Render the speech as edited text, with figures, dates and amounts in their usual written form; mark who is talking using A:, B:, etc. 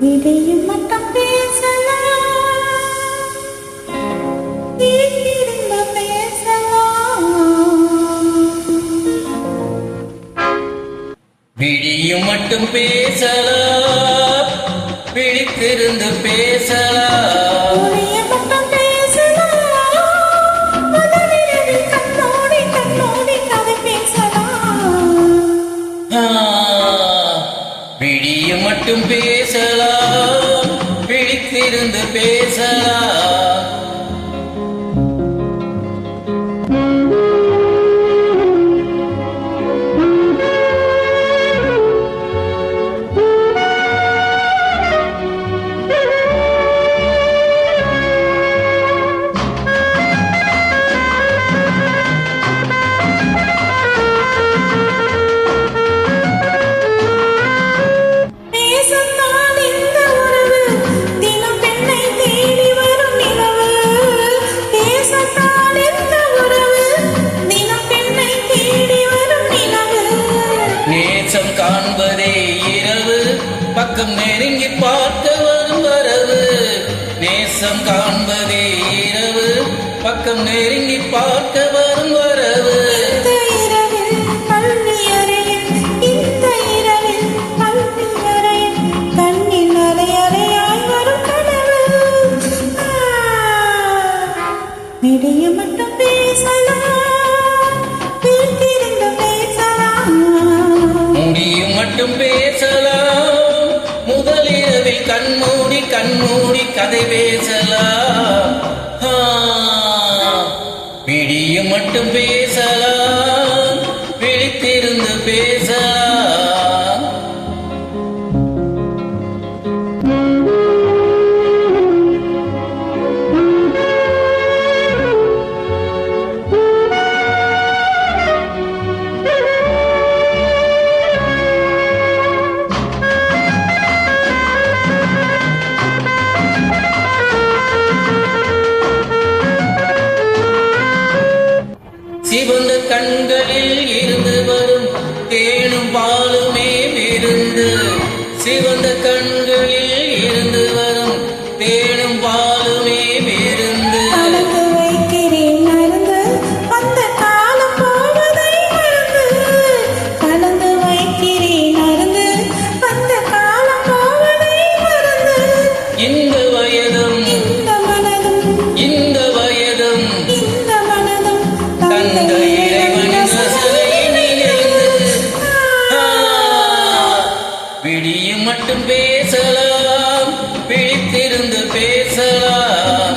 A: இதையும் மட்டும் பேசலாம், திரும்ப பேசலாம்.
B: விடியும் மட்டும் பேசலாம், விழித்திருந்து பேசலாம்.
A: மட்டும் பேசலாம், முதலிரவில் கண்ணோடி கண்ணோடி கதை பேசலாம்.
B: விடியும் மட்டும் பேசலாம், விழித்திருந்து பேசலாம். நேசம் காண்பதே இரவு, பக்கம் நெருங்கி பார்க்க வரும் வரவு. நேசம் காண்பதே இரவு, பக்கம் நெருங்கி பார்க்க வரும் வரவு.
A: மட்டும் பேசலாம்,
B: முடியும் மட்டும் பேசலாம், முதலிரவில் கண்மூடி கண்மூடி கதை பேசலாம். விடியும் மட்டும் பேசலாம், விழித்திருந்து பேசலாம். சிவந்த கண்களில் இருந்து வரும் தேனும் பாலுமே விருந்து. சிவந்த கண்களில் இருந்து வரும் தேனும் பாலுமே விருந்து.
A: கலந்து வைக்கிறேன் மருந்து, அந்த காலம் போவதை மறந்து. கலந்து வைக்கிறேன் மருந்து, அந்த காலம் போவதை மறந்து.
B: இந்த வயதும்
A: இந்த மனதும்,
B: இந்த வயதும்
A: இந்த மனதும்
B: தந்த இறைவனின் ரசனை நினைந்து. விடியும் மட்டும் பேசலாம், விழித்திருந்து பேசலாம்.